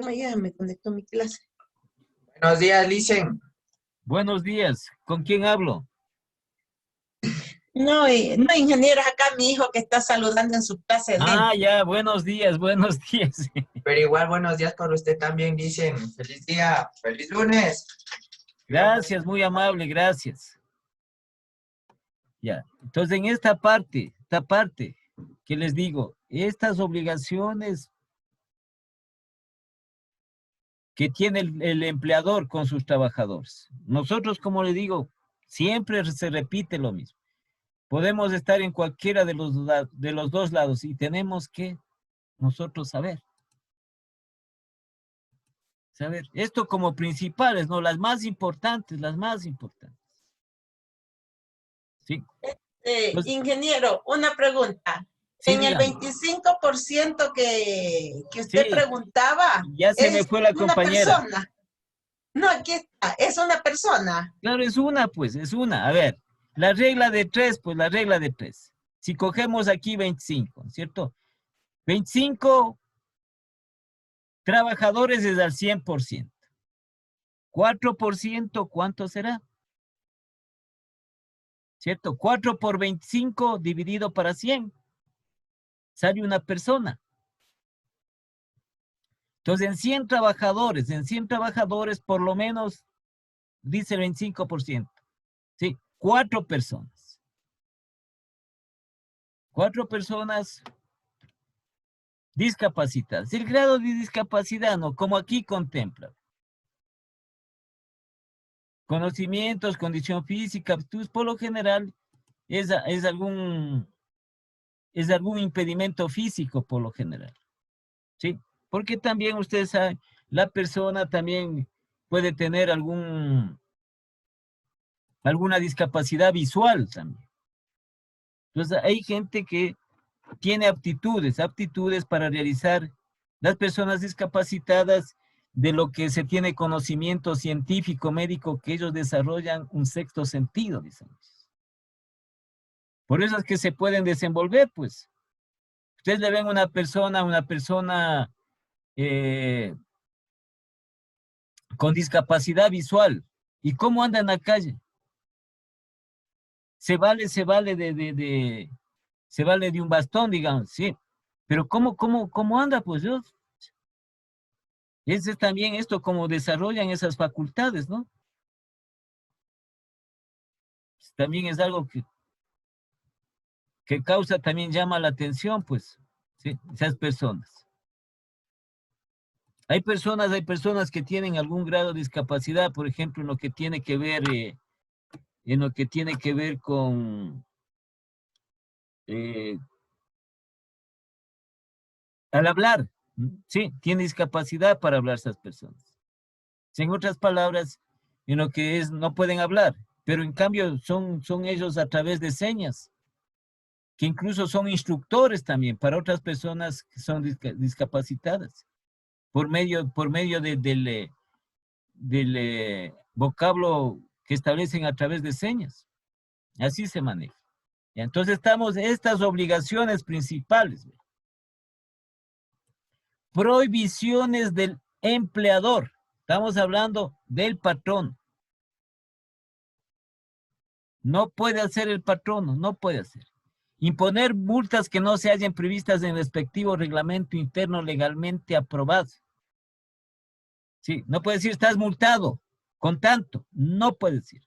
¿Cómo ya me conectó mi clase? Buenos días, Licen. Buenos días. ¿Con quién hablo? No, no, ingeniero, es acá mi hijo que está saludando en su clase de él. Ah, ya, buenos días, buenos días. Pero igual, buenos días para usted también, Licen. Feliz día, feliz lunes. Gracias, muy amable, gracias. Ya, entonces en esta parte, ¿qué les digo? Estas obligaciones que tiene el empleador con sus trabajadores. Nosotros, como le digo, siempre se repite lo mismo. Podemos estar en cualquiera de los dos lados y tenemos que nosotros saber. Esto como principales, ¿no? Las más importantes. ¿Sí? Pues, Ingeniero, una pregunta. sí, En el dígame. 25% que usted Sí, preguntaba, ya se me ¿es fue la una compañera. persona? No, aquí está, es una persona. Claro, es una, pues, es una. A ver, la regla de tres, pues la regla de tres. Si cogemos aquí 25, ¿cierto? 25 trabajadores es al 100%. 4%, ¿cuánto será? ¿Cierto? 4 por 25 dividido para 100. Sale una persona. Entonces, en 100 trabajadores, por lo menos, dice el 25%. ¿Sí? 4 personas. 4 personas discapacitadas. El grado de discapacidad, ¿no? Como aquí contempla. Conocimientos, condición física, aptitudes, por lo general, es algún impedimento físico, por lo general. ¿Sí? Porque también ustedes saben, la persona también puede tener alguna discapacidad visual también. Entonces, hay gente que tiene aptitudes para realizar, las personas discapacitadas, de lo que se tiene conocimiento científico, médico, que ellos desarrollan un sexto sentido, dicen. Por eso es que se pueden desenvolver, pues. Ustedes le ven una persona con discapacidad visual, ¿y cómo anda en la calle? Se vale de un bastón, digamos, sí. Pero ¿cómo anda? Pues yo, ese es también esto, cómo desarrollan esas facultades, ¿no? También es algo que causa, también llama la atención, pues, ¿sí? Esas personas. Hay personas que tienen algún grado de discapacidad, por ejemplo, en lo que tiene que ver con al hablar, sí, tiene discapacidad para hablar esas personas. En otras palabras, en lo que es, no pueden hablar, pero en cambio son ellos a través de señas, que incluso son instructores también para otras personas que son discapacitadas, por medio del vocablo que establecen a través de señas. Así se maneja. Y entonces estamos en estas obligaciones principales. Prohibiciones del empleador. Estamos hablando del patrón. No puede hacer el patrono, no puede hacer. Imponer multas que no se hayan previstas en el respectivo reglamento interno legalmente aprobado. Sí, no puede decir estás multado con tanto, no puede decir.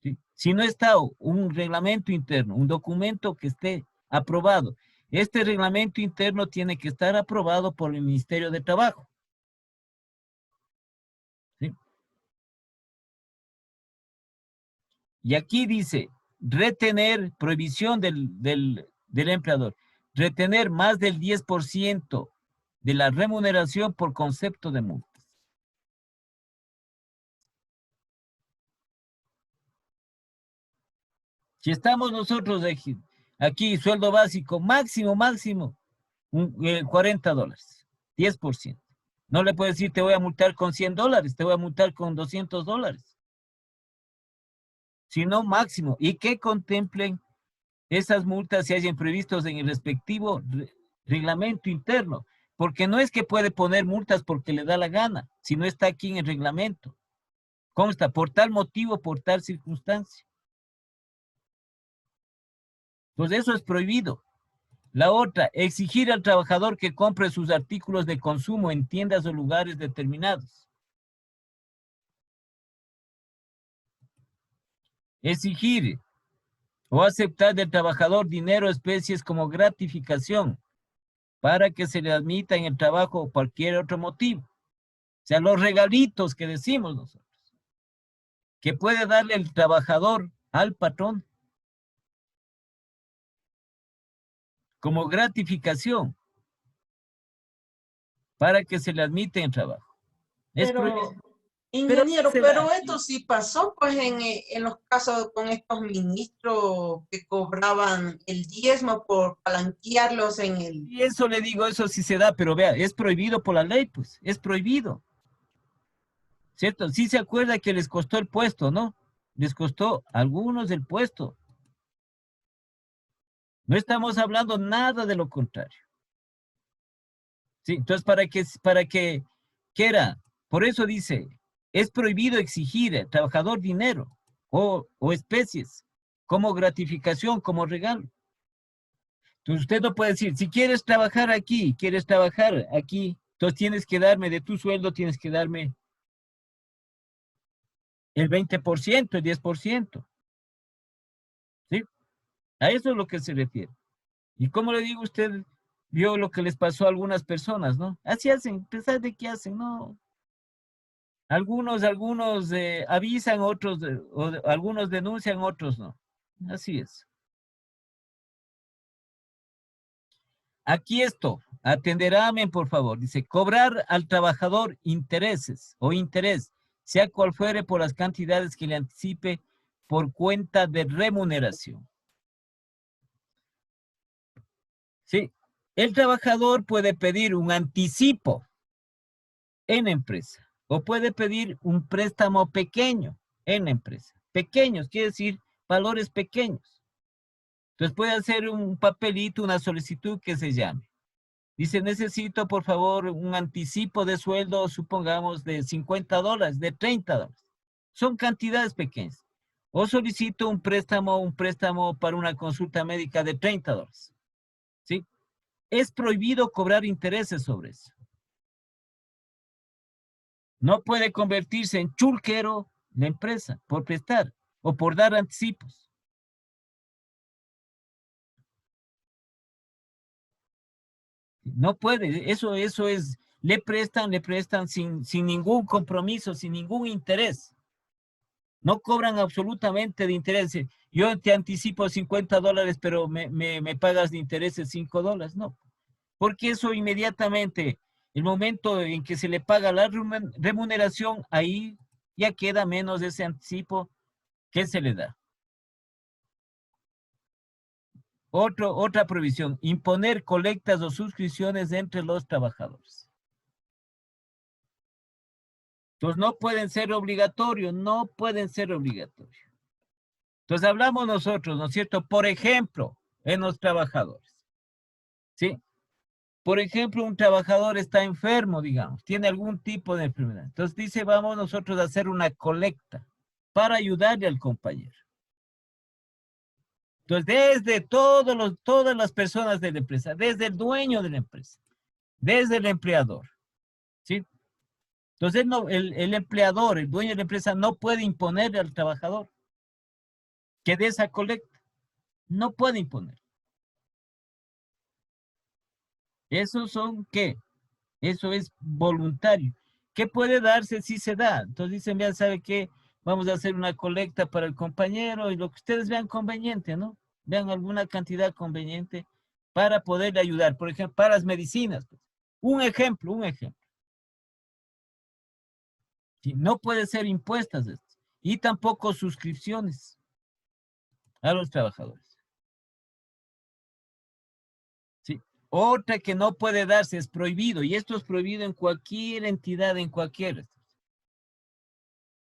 ¿Sí? Si no está un reglamento interno, un documento que esté aprobado, este reglamento interno tiene que estar aprobado por el Ministerio de Trabajo. ¿Sí? Y aquí dice, prohibición del empleador, retener más del 10% de la remuneración por concepto de multas. Si estamos nosotros aquí, sueldo básico, máximo, $40, 10%. No le puedo decir, te voy a multar con $100, te voy a multar con $200. Sino máximo. Y que contemplen esas multas se hayan previstos en el respectivo reglamento interno. Porque no es que puede poner multas porque le da la gana, sino está aquí en el reglamento. Consta, por tal motivo, por tal circunstancia. Pues eso es prohibido. La otra, exigir al trabajador que compre sus artículos de consumo en tiendas o lugares determinados. Exigir o aceptar del trabajador dinero o especies como gratificación para que se le admita en el trabajo o cualquier otro motivo. O sea, los regalitos que decimos nosotros, que puede darle el trabajador al patrón como gratificación para que se le admita en el trabajo. Es Pero, pero ingeniero, se pero da. esto sí pasó pues en los casos con estos ministros que cobraban el diezmo por palanquearlos en el... Y eso le digo, eso sí se da, pero vea, es prohibido por la ley, pues, es prohibido. ¿Cierto? Sí se acuerda que les costó el puesto, ¿no? Les costó a algunos el puesto. No estamos hablando nada de lo contrario. ¿Sí? Entonces, ¿qué era? Por eso dice, es prohibido exigir al trabajador dinero o especies como gratificación, como regalo. Entonces, usted no puede decir, si quieres trabajar aquí, entonces tienes que darme de tu sueldo, tienes que darme el 20%, el 10%. ¿Sí? A eso es lo que se refiere. Y como le digo, usted vio lo que les pasó a algunas personas, ¿no? Así hacen, a pesar de que hacen, ¿no? Algunos avisan, otros, algunos denuncian, otros no. Así es. Aquí esto, atenderáme por favor. Dice, cobrar al trabajador intereses o interés, sea cual fuere por las cantidades que le anticipe por cuenta de remuneración. Sí, el trabajador puede pedir un anticipo en la empresa o puede pedir un préstamo pequeño en la empresa. Pequeños, quiere decir valores pequeños. Entonces puede hacer un papelito, una solicitud que se llame. Dice, necesito por favor un anticipo de sueldo, supongamos de $50, de $30. Son cantidades pequeñas. O solicito un préstamo para una consulta médica de $30. ¿Sí? Es prohibido cobrar intereses sobre eso. No puede convertirse en chulquero la empresa por prestar o por dar anticipos. No puede, eso es, le prestan sin ningún compromiso, sin ningún interés. No cobran absolutamente de intereses. Yo te anticipo $50, pero me pagas de intereses $5. No, porque eso inmediatamente, el momento en que se le paga la remuneración, ahí ya queda menos de ese anticipo que se le da. Otra prohibición, imponer colectas o suscripciones entre los trabajadores. Entonces no pueden ser obligatorios, no pueden ser obligatorios. Entonces hablamos nosotros, ¿no es cierto? Por ejemplo, en los trabajadores, ¿sí? Por ejemplo, un trabajador está enfermo, digamos, tiene algún tipo de enfermedad. Entonces dice, vamos nosotros a hacer una colecta para ayudarle al compañero. Entonces, desde todas las personas de la empresa, desde el dueño de la empresa, desde el empleador, ¿sí? Entonces, el empleador, el dueño de la empresa, no puede imponerle al trabajador que dé esa colecta. No puede imponer. ¿Eso son qué? Eso es voluntario. ¿Qué puede darse si se da? Entonces dicen, ya sabe qué, vamos a hacer una colecta para el compañero y lo que ustedes vean conveniente, ¿no? Vean alguna cantidad conveniente para poderle ayudar. Por ejemplo, para las medicinas. Pues. Un ejemplo. Sí, no puede ser impuestas esto. Y tampoco suscripciones a los trabajadores. ¿Sí? Otra que no puede darse es prohibido, y esto es prohibido en cualquier entidad, en cualquier.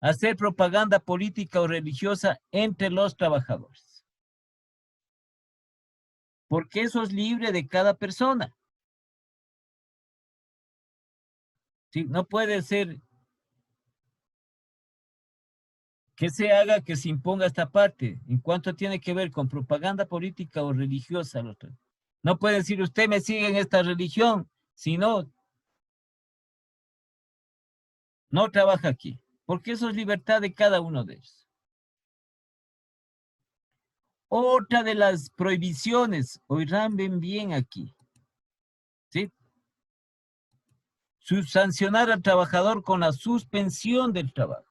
Hacer propaganda política o religiosa entre los trabajadores. Porque eso es libre de cada persona. ¿sí? No puede ser que se haga, que se imponga esta parte, en cuanto tiene que ver con propaganda política o religiosa. No puede decir, usted me sigue en esta religión, si no, no trabaja aquí, porque eso es libertad de cada uno de ellos. Otra de las prohibiciones, oirán bien aquí, ¿sí? Sancionar al trabajador con la suspensión del trabajo.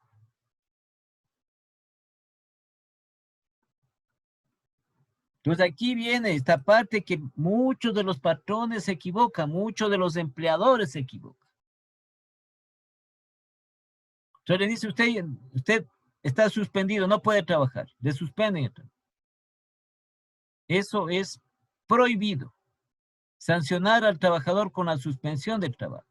Entonces aquí viene esta parte que muchos de los patrones se equivocan, muchos de los empleadores se equivocan. Entonces le dice usted está suspendido, no puede trabajar, le suspenden el trabajo. Eso es prohibido. Sancionar al trabajador con la suspensión del trabajo.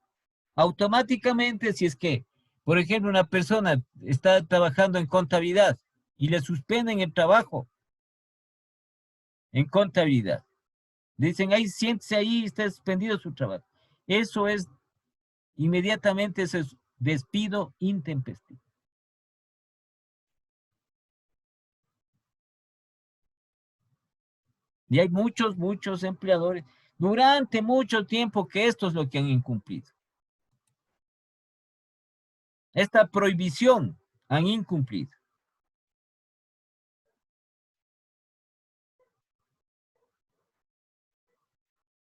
Automáticamente, si es que, por ejemplo, una persona está trabajando en contabilidad y le suspenden el trabajo en contabilidad, dicen, ahí, siéntese ahí, está suspendido su trabajo. Eso es, inmediatamente, ese es despido intempestivo. Y hay muchos empleadores durante mucho tiempo que esto es lo que han incumplido. Esta prohibición han incumplido.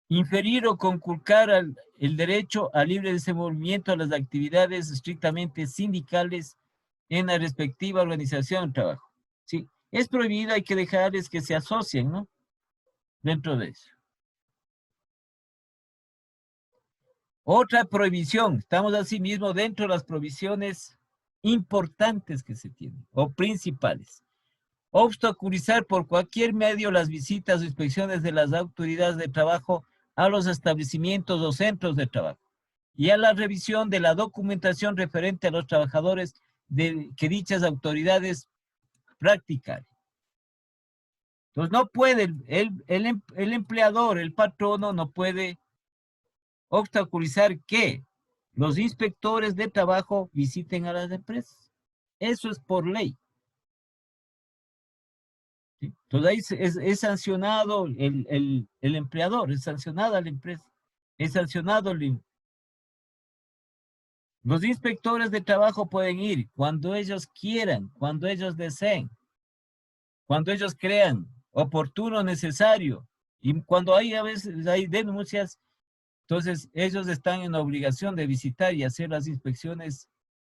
Inferir o conculcar el derecho al libre desenvolvimiento a las actividades estrictamente sindicales en la respectiva organización de trabajo. Sí, es prohibido, hay que dejarles que se asocien, ¿no? Dentro de eso. Otra prohibición, estamos así mismo dentro de las prohibiciones importantes que se tienen, o principales. Obstaculizar por cualquier medio las visitas o inspecciones de las autoridades de trabajo a los establecimientos o centros de trabajo y a la revisión de la documentación referente a los trabajadores que dichas autoridades practican. Entonces no puede, el empleador, el patrono no puede obstaculizar que los inspectores de trabajo visiten a las empresas. Eso es por ley. ¿Sí? Entonces ahí es sancionado el empleador, es sancionada la empresa, es sancionado los inspectores de trabajo pueden ir cuando ellos quieran, cuando ellos deseen, cuando ellos crean oportuno, necesario, y cuando hay a veces hay denuncias, entonces ellos están en obligación de visitar y hacer las inspecciones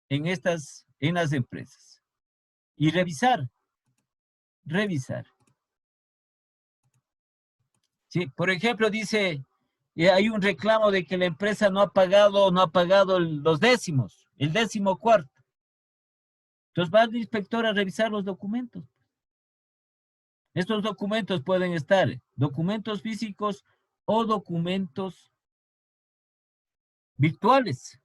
en las empresas. Y revisar. Sí, por ejemplo, dice, hay un reclamo de que la empresa no ha pagado los décimos, el 14º. Entonces va el inspector a revisar los documentos. Estos documentos pueden estar documentos físicos o documentos virtuales.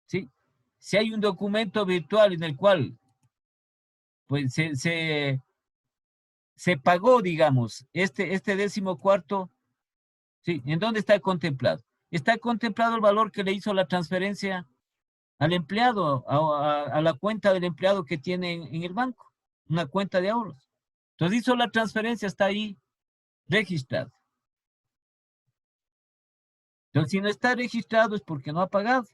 ¿Sí? Si hay un documento virtual en el cual pues, se pagó, digamos, este 14º, ¿sí? ¿En dónde está contemplado? Está contemplado el valor que le hizo la transferencia al empleado, a la cuenta del empleado que tiene en el banco, una cuenta de ahorros. Entonces hizo la transferencia, está ahí registrado. Entonces si no está registrado es porque no ha pagado.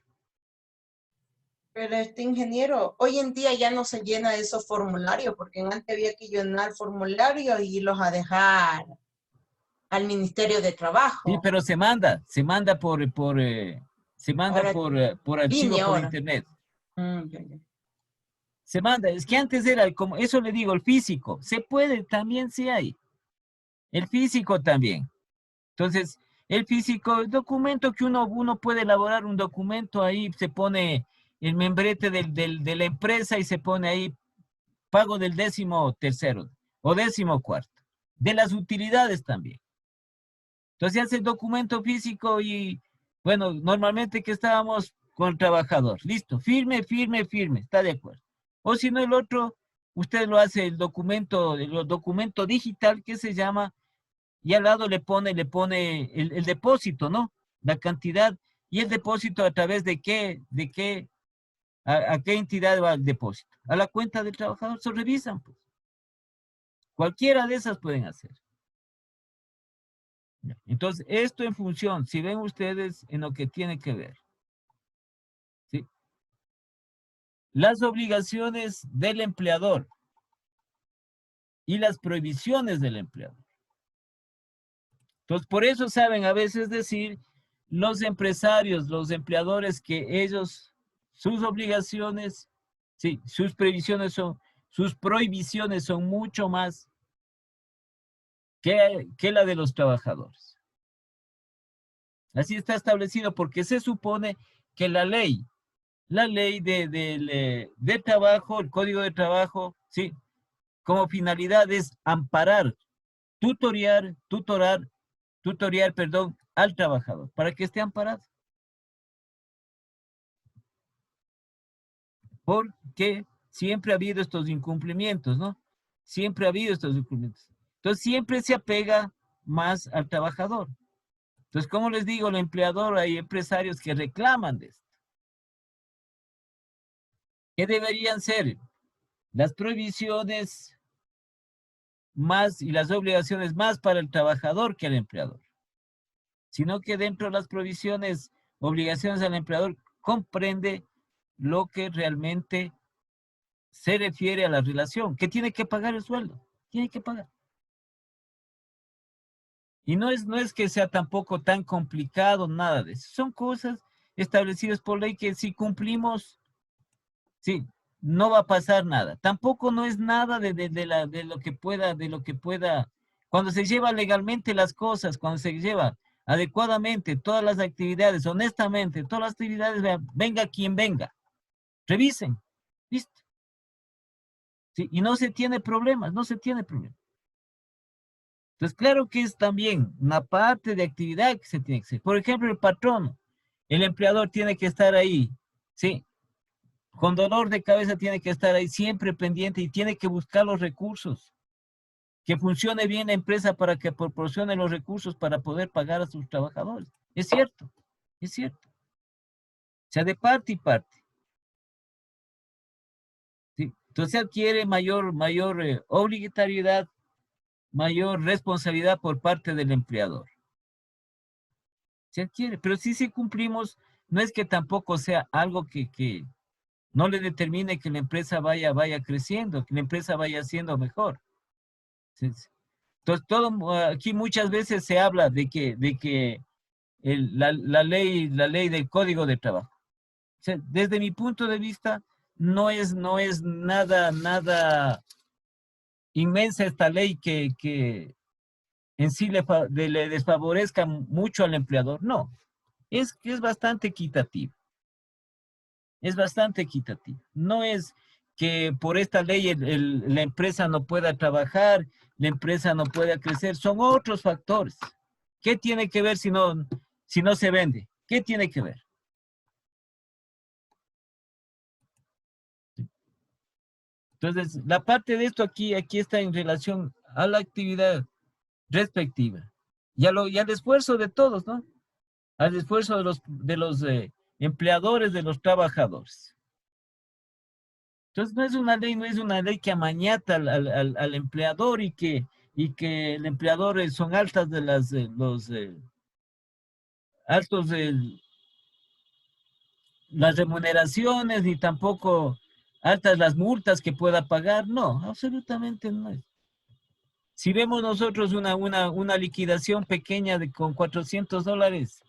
Pero ingeniero, hoy en día ya no se llena esos formularios, porque antes había que llenar formularios y irlos a dejar al Ministerio de Trabajo. Sí, pero se manda por archivo línea por ahora. internet. Ya. Se manda, es que antes era como, eso le digo, el físico. Se puede, también sí hay. El físico también. Entonces, el físico, el documento que uno puede elaborar un documento, ahí se pone el membrete de la empresa y se pone ahí pago del 13º o 14º. De las utilidades también. Entonces hace el documento físico y, bueno, normalmente que estábamos con el trabajador. Listo, firme, está de acuerdo. O si no, el otro, usted lo hace el documento digital que se llama y al lado le pone el depósito, ¿no? La cantidad y el depósito a través de qué, a qué entidad va el depósito. A la cuenta del trabajador, se revisan, pues. Cualquiera de esas pueden hacer. Entonces, esto en función, si ven ustedes en lo que tiene que ver, ¿sí? Las obligaciones del empleador y las prohibiciones del empleador. Entonces, por eso saben a veces decir los empresarios, los empleadores, que ellos, sus obligaciones, sí, sus prohibiciones son mucho más que la de los trabajadores. Así está establecido porque se supone que la ley de trabajo, el Código de Trabajo, sí, como finalidad es amparar, tutoriar, perdón, al trabajador, para que esté amparado. Porque siempre ha habido estos incumplimientos, ¿no? Siempre ha habido estos incumplimientos. Entonces siempre se apega más al trabajador. Entonces, como les digo, el empleador, hay empresarios que reclaman de esto. ¿Qué deberían ser? Las prohibiciones más y las obligaciones más para el trabajador que al empleador. Sino que dentro de las provisiones, obligaciones al empleador, comprende lo que realmente se refiere a la relación, que tiene que pagar el sueldo, tiene que pagar. Y no es que sea tampoco tan complicado, nada de eso. Son cosas establecidas por ley que si cumplimos, sí, no va a pasar nada. Tampoco no es nada de lo que pueda, cuando se lleva legalmente las cosas, cuando se lleva adecuadamente todas las actividades, honestamente, todas las actividades, venga quien venga, revisen, listo. Sí, y no se tiene problemas, no se tiene problemas. Entonces, claro que es también una parte de actividad que se tiene que hacer. Por ejemplo, el patrono, el empleador tiene que estar ahí, ¿sí? Con dolor de cabeza tiene que estar ahí siempre pendiente y tiene que buscar los recursos. Que funcione bien la empresa para que proporcione los recursos para poder pagar a sus trabajadores. Es cierto, es cierto. O sea, de parte y parte. ¿Sí? Entonces adquiere mayor obligatoriedad, mayor responsabilidad por parte del empleador. Se adquiere, pero si cumplimos, no es que tampoco sea algo que no le determine que la empresa vaya creciendo, que la empresa vaya siendo mejor. ¿Sí? Entonces, aquí muchas veces se habla de que la ley del Código de Trabajo. O sea, desde mi punto de vista, no es nada inmensa esta ley que en sí le desfavorezca mucho al empleador. No, es bastante equitativo. Es bastante equitativo. No es que por esta ley la empresa no pueda trabajar, la empresa no pueda crecer, son otros factores. ¿Qué tiene que ver si no se vende? ¿Qué tiene que ver? Entonces, la parte de esto aquí está en relación a la actividad respectiva y al esfuerzo de todos, ¿no? Al esfuerzo de los empleadores, de los trabajadores. Entonces, no es una ley que amañata al empleador y que el empleador son altas de los altos de las remuneraciones, ni tampoco altas las multas que pueda pagar. No, absolutamente no es. Si vemos nosotros una liquidación pequeña con $400,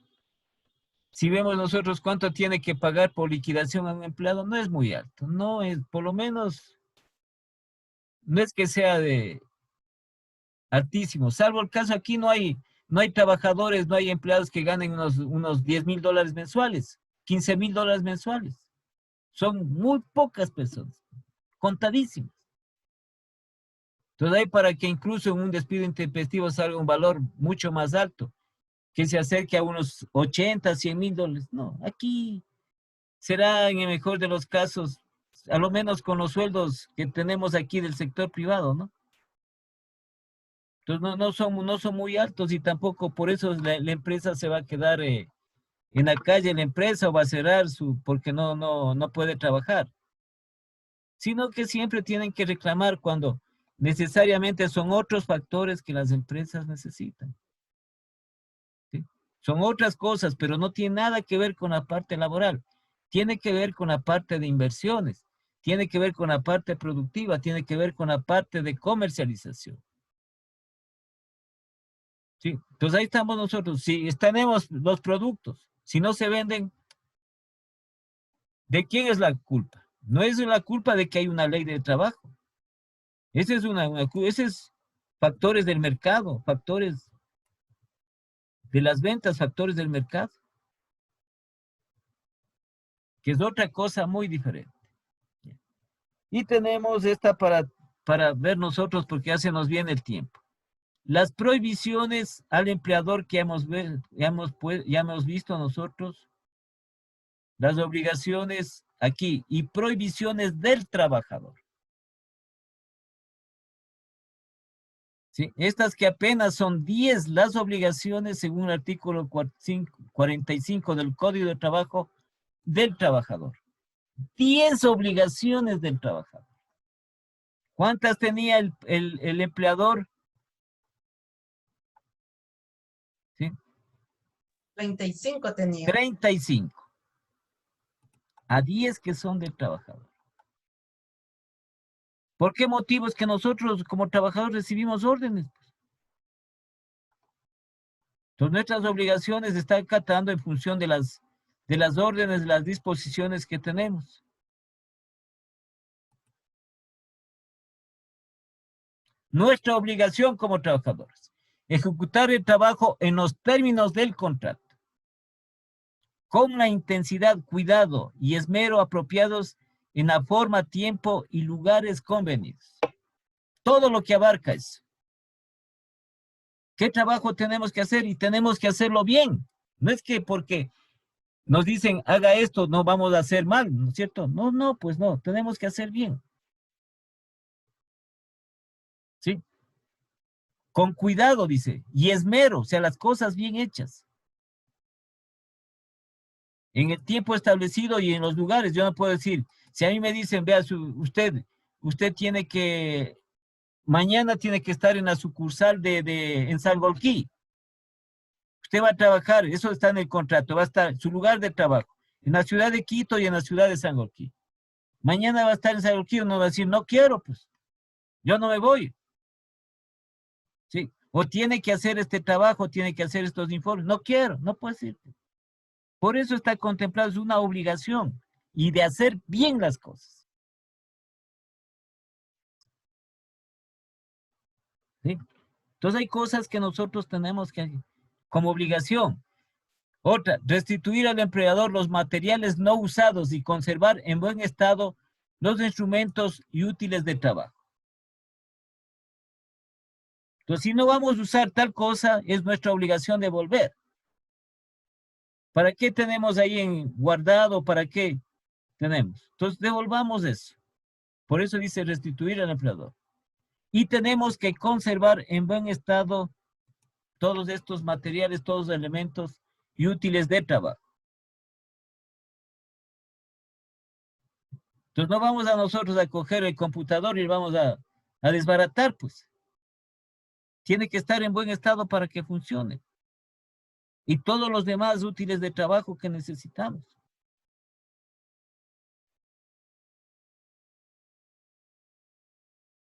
si vemos nosotros cuánto tiene que pagar por liquidación a un empleado, no es muy alto. No es, por lo menos, no es que sea de altísimo. Salvo el caso aquí, no hay trabajadores, no hay empleados que ganen unos $10,000 mensuales, $15,000 mensuales. Son muy pocas personas, contadísimas. Entonces hay para que incluso en un despido intempestivo salga un valor mucho más alto, que se acerque a unos 80, $100,000. No, aquí será en el mejor de los casos, a lo menos con los sueldos que tenemos aquí del sector privado, ¿no? Entonces no son muy altos y tampoco por eso la empresa se va a quedar en la calle, la empresa o va a cerrar porque no puede trabajar. Sino que siempre tienen que reclamar cuando necesariamente son otros factores que las empresas necesitan. ¿Sí? Son otras cosas, pero no tiene nada que ver con la parte laboral. Tiene que ver con la parte de inversiones, tiene que ver con la parte productiva, tiene que ver con la parte de comercialización. ¿Sí? Entonces ahí estamos nosotros. Si tenemos los productos, si no se venden, ¿de quién es la culpa? No es la culpa de que hay una ley de trabajo. Ese es factores del mercado, factores de las ventas, factores del mercado, que es otra cosa muy diferente. Y tenemos esta para ver nosotros porque ya se nos viene el tiempo. Las prohibiciones al empleador que ya hemos visto nosotros, las obligaciones aquí y prohibiciones del trabajador. ¿Sí? Estas que apenas son 10 las obligaciones según el artículo 45 del Código de Trabajo del trabajador. 10 obligaciones del trabajador. ¿Cuántas tenía el empleador? ¿Sí? 35 tenía. 35. A 10 que son del trabajador. ¿Por qué motivos que nosotros como trabajadores recibimos órdenes? Entonces nuestras obligaciones se están acatando en función de las órdenes, de las disposiciones que tenemos. Nuestra obligación como trabajadores, ejecutar el trabajo en los términos del contrato, con la intensidad, cuidado y esmero apropiados en la forma, tiempo y lugares convenidos. Todo lo que abarca eso. ¿Qué trabajo tenemos que hacer? Y tenemos que hacerlo bien. No es que porque nos dicen, haga esto, no vamos a hacer mal, ¿no es cierto? No, pues no, tenemos que hacer bien. ¿Sí? Con cuidado, dice, y esmero, o sea, las cosas bien hechas. En el tiempo establecido y en los lugares, yo no puedo decir, si a mí me dicen, vea, usted tiene que, mañana tiene que estar en la sucursal en Sangolquí. Usted va a trabajar, eso está en el contrato, va a estar su lugar de trabajo, en la ciudad de Quito y en la ciudad de Sangolquí. Mañana va a estar en Sangolquí, uno va a decir, no quiero, pues, yo no me voy. ¿Sí? O tiene que hacer este trabajo, tiene que hacer estos informes. No quiero, no puede ser. Por eso está contemplado, es una obligación y de hacer bien las cosas. ¿Sí? Entonces hay cosas que nosotros tenemos que, como obligación. Otra, restituir al empleador los materiales no usados y conservar en buen estado los instrumentos y útiles de trabajo. Entonces, si no vamos a usar tal cosa, es nuestra obligación devolver. ¿Para qué tenemos ahí guardado? ¿Para qué tenemos? Entonces, devolvamos eso. Por eso dice restituir al empleador. Y tenemos que conservar en buen estado todos estos materiales, todos los elementos y útiles de trabajo. Entonces, no vamos a nosotros a coger el computador y vamos a desbaratar, pues. Tiene que estar en buen estado para que funcione. Y todos los demás útiles de trabajo que necesitamos.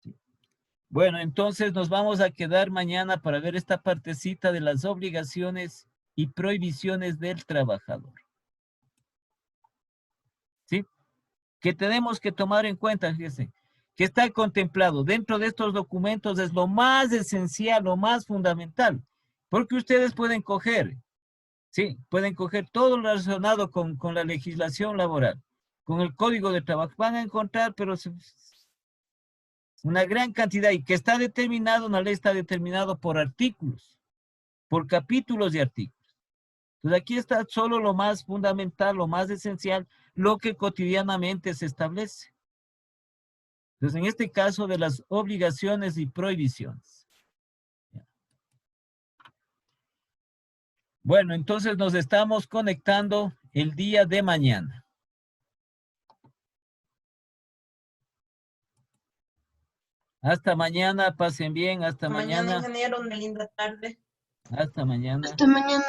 Sí. Bueno, entonces nos vamos a quedar mañana para ver esta partecita de las obligaciones y prohibiciones del trabajador. ¿Sí? Que tenemos que tomar en cuenta, fíjense, que está contemplado dentro de estos documentos es lo más esencial, lo más fundamental, porque ustedes pueden coger, sí, pueden coger todo lo relacionado con la legislación laboral, con el código de trabajo, van a encontrar, pero una gran cantidad, y que está determinado, una ley está determinado por artículos, por capítulos de artículos. Entonces aquí está solo lo más fundamental, lo más esencial, lo que cotidianamente se establece. Entonces, en este caso de las obligaciones y prohibiciones. Bueno, entonces nos estamos conectando el día de mañana. Hasta mañana, pasen bien, hasta Mañana, mañana. ingeniero, una linda tarde. Hasta mañana. Hasta mañana.